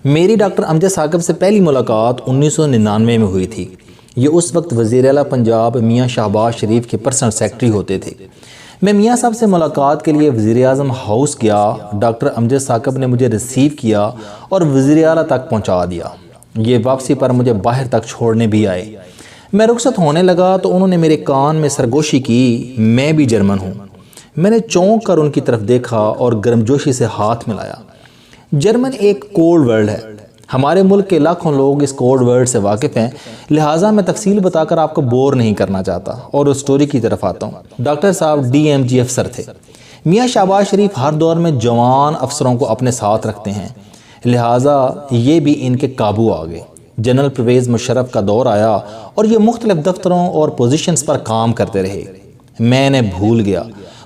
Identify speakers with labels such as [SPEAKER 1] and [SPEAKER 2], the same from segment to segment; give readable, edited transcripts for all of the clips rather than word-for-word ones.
[SPEAKER 1] میری ڈاکٹر امجد ثاقب سے پہلی ملاقات 1999 میں ہوئی تھی۔ یہ اس وقت وزیر اعلیٰ پنجاب میاں شہباز شریف کے پرسنل سیکرٹری ہوتے تھے۔ میں میاں صاحب سے ملاقات کے لیے وزیر اعظم ہاؤس گیا۔ ڈاکٹر امجد ثاقب نے مجھے ریسیو کیا اور وزیر اعلیٰ تک پہنچا دیا۔ یہ واپسی پر مجھے باہر تک چھوڑنے بھی آئے۔ میں رخصت ہونے لگا تو انہوں نے میرے کان میں سرگوشی کی، میں بھی جرمن ہوں۔ میں نے چونک کر ان کی طرف دیکھا اور گرمجوشی سے ہاتھ ملایا۔ جرمن ایک کوڈ ورڈ ہے۔ ہمارے ملک کے لاکھوں لوگ اس کوڈ ورڈ سے واقف ہیں، لہٰذا میں تفصیل بتا کر آپ کو بور نہیں کرنا چاہتا اور اس سٹوری کی طرف آتا ہوں۔ ڈاکٹر صاحب DMG افسر تھے۔ میاں شہباز شریف ہر دور میں جوان افسروں کو اپنے ساتھ رکھتے ہیں، لہٰذا یہ بھی ان کے قابو آ گئے۔ جنرل پرویز مشرف کا دور آیا اور یہ مختلف دفتروں اور پوزیشنز پر کام کرتے رہے۔ میں نے بھول گیا۔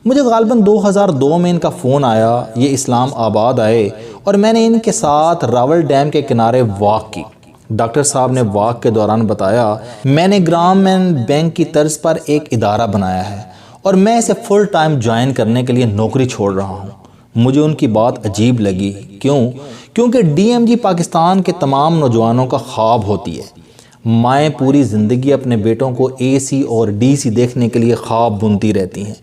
[SPEAKER 1] مجھے غالباً 2002 میں ان کا فون آیا۔ یہ اسلام آباد آئے اور میں نے ان کے ساتھ راول ڈیم کے کنارے واک کی۔ ڈاکٹر صاحب نے واک کے دوران بتایا، میں نے گرامین بینک کی طرز پر ایک ادارہ بنایا ہے اور میں اسے فل ٹائم جوائن کرنے کے لیے نوکری چھوڑ رہا ہوں۔ مجھے ان کی بات عجیب لگی۔ کیونکہ DMG پاکستان کے تمام نوجوانوں کا خواب ہوتی ہے۔ مائیں پوری زندگی اپنے بیٹوں کو AC اور DC دیکھنے کے لیے خواب بنتی رہتی ہیں،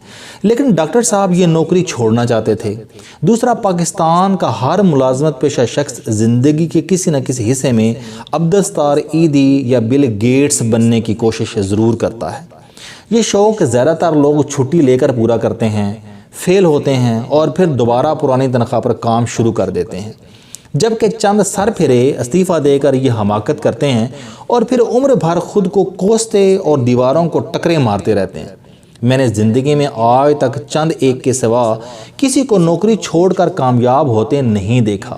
[SPEAKER 1] لیکن ڈاکٹر صاحب یہ نوکری چھوڑنا چاہتے تھے۔ دوسرا، پاکستان کا ہر ملازمت پیشہ شخص زندگی کے کسی نہ کسی حصے میں عبدالستار ایدھی یا بل گیٹس بننے کی کوشش ضرور کرتا ہے۔ یہ شوق زیادہ تر لوگ چھٹی لے کر پورا کرتے ہیں، فیل ہوتے ہیں اور پھر دوبارہ پرانی تنخواہ پر کام شروع کر دیتے ہیں، جبکہ چند سر پھرے استعفیٰ دے کر یہ حماقت کرتے ہیں اور پھر عمر بھر خود کو کوستے اور دیواروں کو ٹکرے مارتے رہتے ہیں۔ میں نے زندگی میں آج تک چند ایک کے سوا کسی کو نوکری چھوڑ کر کامیاب ہوتے نہیں دیکھا،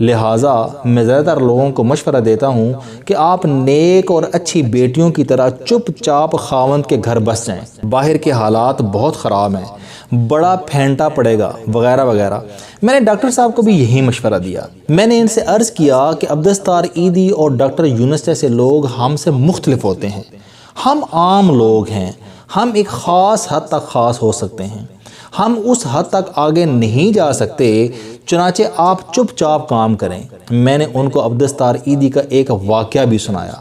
[SPEAKER 1] لہٰذا میں زیادہ تر لوگوں کو مشورہ دیتا ہوں کہ آپ نیک اور اچھی بیٹیوں کی طرح چپ چاپ خاوند کے گھر بس جائیں۔ باہر کے حالات بہت خراب ہیں، بڑا پھینٹا پڑے گا وغیرہ وغیرہ۔ میں نے ڈاکٹر صاحب کو بھی یہی مشورہ دیا۔ میں نے ان سے عرض کیا کہ عبدالستار ایدھی اور ڈاکٹر یونس جیسے لوگ ہم سے مختلف ہوتے ہیں۔ ہم عام لوگ ہیں، ہم ایک خاص حد تک خاص ہو سکتے ہیں، ہم اس حد تک آگے نہیں جا سکتے، چنانچہ آپ چپ چاپ کام کریں۔ میں نے ان کو عبدالستار ایدھی کا ایک واقعہ بھی سنایا۔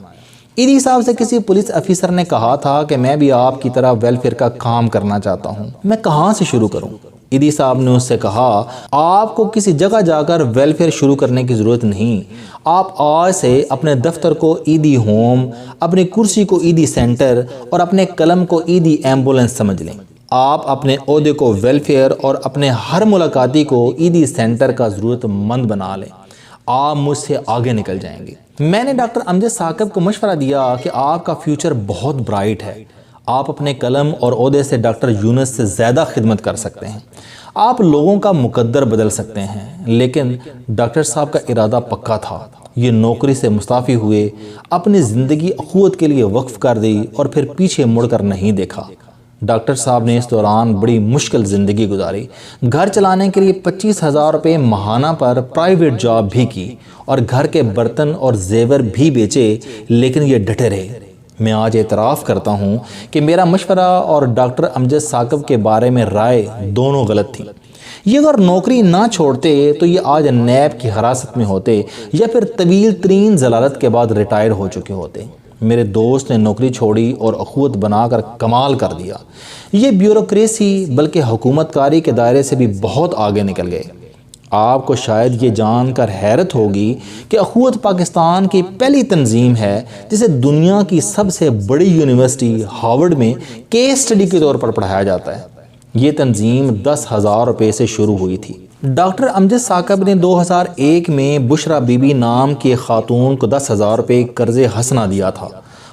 [SPEAKER 1] ایدھی صاحب سے کسی پولیس افیسر نے کہا تھا کہ میں بھی آپ کی طرح ویلفیئر کا کام کرنا چاہتا ہوں، میں کہاں سے شروع کروں؟ ایدھی صاحب نے اس سے کہا، آپ کو کسی جگہ جا کر ویلفیئر شروع کرنے کی ضرورت نہیں، آپ آج سے اپنے دفتر کو ایدھی ہوم، اپنی کرسی کو ایدھی سینٹر اور اپنے قلم کو ایدھی ایمبولنس سمجھ لیں۔ آپ اپنے عہدے کو ویلفیئر اور اپنے ہر ملاقاتی کو ایدھی سینٹر کا ضرورت مند بنا لیں، آپ مجھ سے آگے نکل جائیں گے۔ میں نے ڈاکٹر امجد ثاقب کو مشورہ دیا کہ آپ کا فیوچر بہت برائٹ ہے، آپ اپنے قلم اور عہدے سے ڈاکٹر یونس سے زیادہ خدمت کر سکتے ہیں، آپ لوگوں کا مقدر بدل سکتے ہیں۔ لیکن ڈاکٹر صاحب کا ارادہ پکا تھا۔ یہ نوکری سے مستعفی ہوئے، اپنی زندگی اخوت کے لیے وقف کر دی اور پھر پیچھے مڑ کر نہیں دیکھا۔ ڈاکٹر صاحب نے اس دوران بڑی مشکل زندگی گزاری، گھر چلانے کے لیے 25,000 روپے ماہانہ پر پرائیویٹ جاب بھی کی اور گھر کے برتن اور زیور بھی بیچے، لیکن یہ ڈٹے رہے۔ میں آج اعتراف کرتا ہوں کہ میرا مشورہ اور ڈاکٹر امجد ثاقب کے بارے میں رائے دونوں غلط تھی۔ یہ اگر نوکری نہ چھوڑتے تو یہ آج نیب کی حراست میں ہوتے یا پھر طویل ترین ضلالت کے بعد ریٹائر ہو چکے ہوتے۔ میرے دوست نے نوکری چھوڑی اور اخوت بنا کر کمال کر دیا۔ یہ بیوروکریسی بلکہ حکومت کاری کے دائرے سے بھی بہت آگے نکل گئے۔ آپ کو شاید یہ جان کر حیرت ہوگی کہ اخوت پاکستان کی پہلی تنظیم ہے جسے دنیا کی سب سے بڑی یونیورسٹی ہارورڈ میں کیس اسٹڈی کے طور پر پڑھایا جاتا ہے۔ یہ تنظیم 10,000 روپے سے شروع ہوئی تھی۔ ڈاکٹر امجد ثاقب نے 2001 میں بشرا بی بی نام کی ایک خاتون کو 10,000 روپے قرض حسنہ دیا تھا۔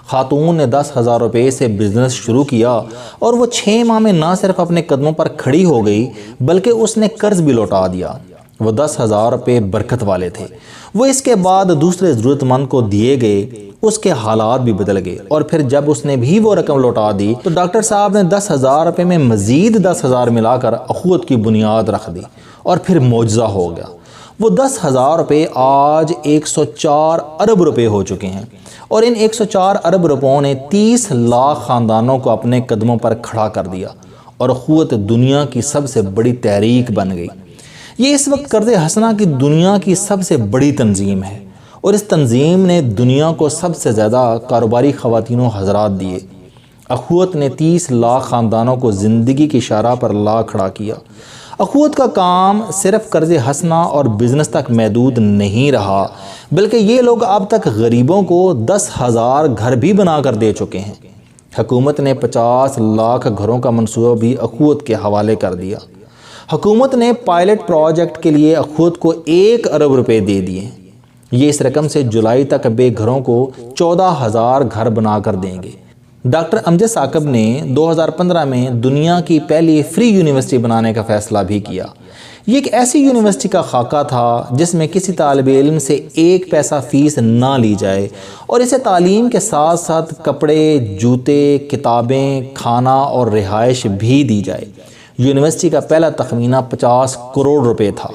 [SPEAKER 1] خاتون نے 10,000 روپے سے بزنس شروع کیا اور وہ 6 ماہ میں نہ صرف اپنے قدموں پر کھڑی ہو گئی بلکہ اس نے قرض بھی لوٹا دیا۔ وہ 10,000 روپے برکت والے تھے۔ وہ اس کے بعد دوسرے ضرورت مند کو دیے گئے، اس کے حالات بھی بدل گئے اور پھر جب اس نے بھی وہ رقم لوٹا دی تو ڈاکٹر صاحب نے 10,000 روپے میں مزید 10,000 ملا کر اخوت کی بنیاد رکھ دی اور پھر معجزہ ہو گیا۔ وہ 10,000 روپے آج 104 ارب روپے ہو چکے ہیں اور ان 104 ارب روپوں نے 30 لاکھ خاندانوں کو اپنے قدموں پر کھڑا کر دیا اور اخوت دنیا کی سب سے بڑی تحریک بن گئی۔ یہ اس وقت قرض حسنہ کی دنیا کی سب سے بڑی تنظیم ہے اور اس تنظیم نے دنیا کو سب سے زیادہ کاروباری خواتین و حضرات دیے۔ اخوت نے 30 لاکھ خاندانوں کو زندگی کی شرح پر لا کھڑا کیا۔ اخوت کا کام صرف قرض حسنہ اور بزنس تک محدود نہیں رہا، بلکہ یہ لوگ اب تک غریبوں کو 10,000 گھر بھی بنا کر دے چکے ہیں۔ حکومت نے 50 لاکھ گھروں کا منصوبہ بھی اخوت کے حوالے کر دیا۔ حکومت نے پائلٹ پروجیکٹ کے لیے اخوت کو 1 ارب روپے دے دیے۔ یہ اس رقم سے جولائی تک بے گھروں کو 14,000 گھر بنا کر دیں گے۔ ڈاکٹر امجد ثاقب نے 2015 میں دنیا کی پہلی فری یونیورسٹی بنانے کا فیصلہ بھی کیا۔ یہ ایک ایسی یونیورسٹی کا خاکہ تھا جس میں کسی طالب علم سے 1 پیسہ فیس نہ لی جائے اور اسے تعلیم کے ساتھ ساتھ کپڑے، جوتے، کتابیں، کھانا اور رہائش بھی دی جائے۔ یونیورسٹی کا پہلا تخمینہ 50 کروڑ روپے تھا۔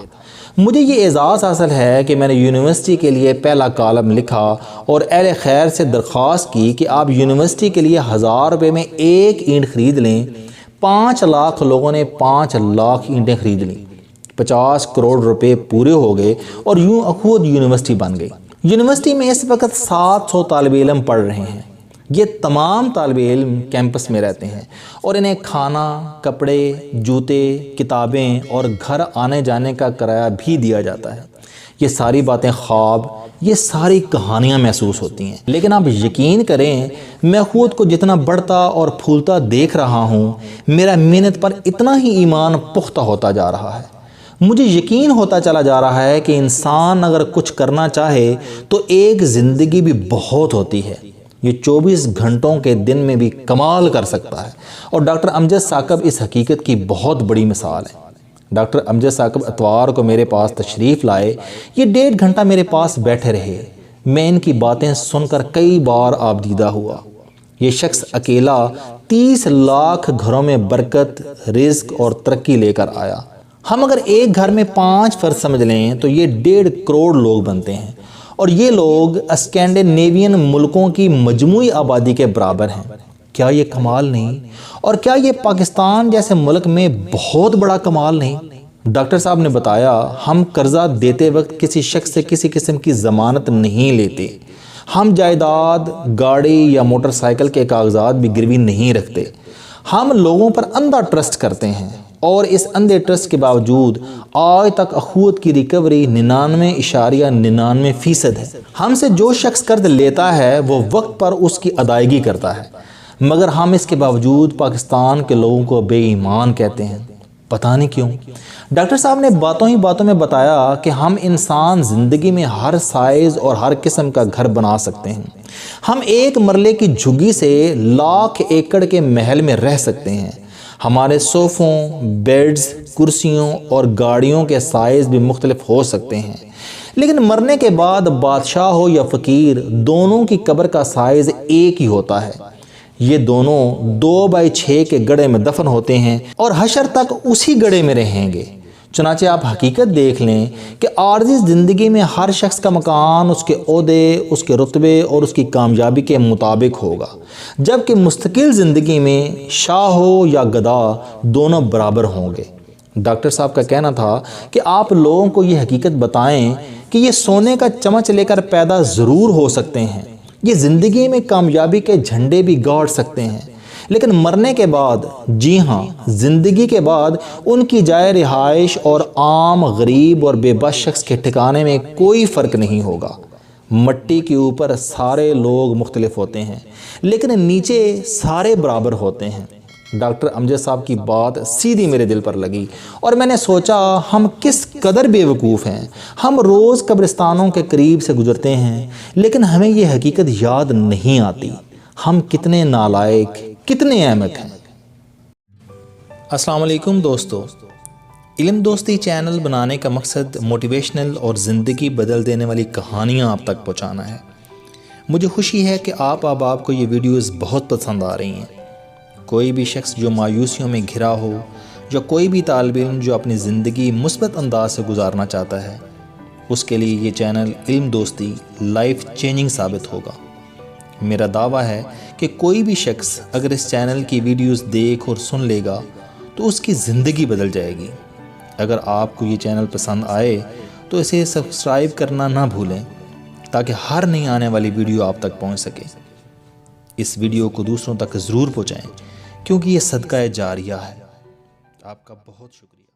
[SPEAKER 1] مجھے یہ اعزاز حاصل ہے کہ میں نے یونیورسٹی کے لیے پہلا کالم لکھا اور اہل خیر سے درخواست کی کہ آپ یونیورسٹی کے لیے 1000 روپے میں 1 اینٹ خرید لیں۔ 5 لاکھ لوگوں نے 5 لاکھ اینٹیں خرید لیں۔ 50 کروڑ روپے پورے ہو گئے اور یوں اخوت یونیورسٹی بن گئی۔ یونیورسٹی میں اس وقت 700 طالب علم پڑھ رہے ہیں۔ یہ تمام طالب علم کیمپس میں رہتے ہیں اور انہیں کھانا، کپڑے، جوتے، کتابیں اور گھر آنے جانے کا کرایہ بھی دیا جاتا ہے۔ یہ ساری باتیں خواب، یہ ساری کہانیاں محسوس ہوتی ہیں، لیکن آپ یقین کریں میں خود کو جتنا بڑھتا اور پھولتا دیکھ رہا ہوں، میرا محنت پر اتنا ہی ایمان پختہ ہوتا جا رہا ہے۔ مجھے یقین ہوتا چلا جا رہا ہے کہ انسان اگر کچھ کرنا چاہے تو ایک زندگی بھی بہت ہوتی ہے۔ یہ 24 گھنٹوں کے دن میں بھی کمال کر سکتا ہے، اور ڈاکٹر امجد ثاقب اس حقیقت کی بہت بڑی مثال ہے۔ ڈاکٹر امجد ثاقب اتوار کو میرے پاس تشریف لائے۔ یہ 1.5 گھنٹہ میرے پاس بیٹھے رہے۔ میں ان کی باتیں سن کر کئی بار آبدیدہ ہوا۔ یہ شخص اکیلا 30 لاکھ گھروں میں برکت، رزق اور ترقی لے کر آیا۔ ہم اگر ایک گھر میں 5 فرد سمجھ لیں تو یہ 1.5 کروڑ لوگ بنتے ہیں، اور یہ لوگ اسکینڈینیوین ملکوں کی مجموعی آبادی کے برابر ہیں۔ کیا یہ کمال نہیں؟ اور کیا یہ پاکستان جیسے ملک میں بہت بڑا کمال نہیں؟ ڈاکٹر صاحب نے بتایا، ہم قرضہ دیتے وقت کسی شخص سے کسی قسم کی ضمانت نہیں لیتے۔ ہم جائیداد، گاڑی یا موٹر سائیکل کے کاغذات بھی گروی نہیں رکھتے۔ ہم لوگوں پر اندھا ٹرسٹ کرتے ہیں، اور اس اندھے ٹرسٹ کے باوجود آج تک اخوت کی ریکوری 99.99% ہے۔ ہم سے جو شخص قرض لیتا ہے وہ وقت پر اس کی ادائیگی کرتا ہے، مگر ہم اس کے باوجود پاکستان کے لوگوں کو بے ایمان کہتے ہیں۔ پتہ نہیں کیوں۔ ڈاکٹر صاحب نے باتوں ہی باتوں میں بتایا کہ ہم انسان زندگی میں ہر سائز اور ہر قسم کا گھر بنا سکتے ہیں۔ ہم ایک مرلے کی جھگی سے لاکھ ایکڑ کے محل میں رہ سکتے ہیں۔ ہمارے صوفوں، بیڈز، کرسیوں اور گاڑیوں کے سائز بھی مختلف ہو سکتے ہیں، لیکن مرنے کے بعد بادشاہ ہو یا فقیر، دونوں کی قبر کا سائز ایک ہی ہوتا ہے۔ یہ دونوں 2x6 کے گڑھے میں دفن ہوتے ہیں اور حشر تک اسی گڑھے میں رہیں گے۔ چنانچہ آپ حقیقت دیکھ لیں کہ عارضی زندگی میں ہر شخص کا مکان اس کے عہدے، اس کے رتبے اور اس کی کامیابی کے مطابق ہوگا، جبکہ مستقل زندگی میں شاہ ہو یا گدا دونوں برابر ہوں گے۔ ڈاکٹر صاحب کا کہنا تھا کہ آپ لوگوں کو یہ حقیقت بتائیں کہ یہ سونے کا چمچ لے کر پیدا ضرور ہو سکتے ہیں، یہ زندگی میں کامیابی کے جھنڈے بھی گاڑ سکتے ہیں، لیکن مرنے کے بعد، جی ہاں زندگی کے بعد، ان کی جائے رہائش اور عام غریب اور بے بس شخص کے ٹھکانے میں کوئی فرق نہیں ہوگا۔ مٹی کے اوپر سارے لوگ مختلف ہوتے ہیں، لیکن نیچے سارے برابر ہوتے ہیں۔ ڈاکٹر امجد صاحب کی بات سیدھی میرے دل پر لگی، اور میں نے سوچا ہم کس قدر بے وقوف ہیں۔ ہم روز قبرستانوں کے قریب سے گزرتے ہیں، لیکن ہمیں یہ حقیقت یاد نہیں آتی، ہم کتنے نالائق، کتنے احمق ہیں۔ السلام علیکم دوستو، علم دوستی چینل بنانے کا مقصد موٹیویشنل اور زندگی بدل دینے والی کہانیاں آپ تک پہنچانا ہے۔ مجھے خوشی ہے کہ آپ کو یہ ویڈیوز بہت پسند آ رہی ہیں۔ کوئی بھی شخص جو مایوسیوں میں گھرا ہو، یا کوئی بھی طالب علم جو اپنی زندگی مثبت انداز سے گزارنا چاہتا ہے، اس کے لیے یہ چینل علم دوستی لائف چینجنگ ثابت ہوگا۔ میرا دعویٰ ہے کہ کوئی بھی شخص اگر اس چینل کی ویڈیوز دیکھ اور سن لے گا تو اس کی زندگی بدل جائے گی۔ اگر آپ کو یہ چینل پسند آئے تو اسے سبسکرائب کرنا نہ بھولیں تاکہ ہر نئی آنے والی ویڈیو آپ تک پہنچ سکے۔ اس ویڈیو کو دوسروں تک ضرور پہنچائیں کیونکہ یہ صدقہ جاریہ ہے۔ آپ کا بہت شکریہ۔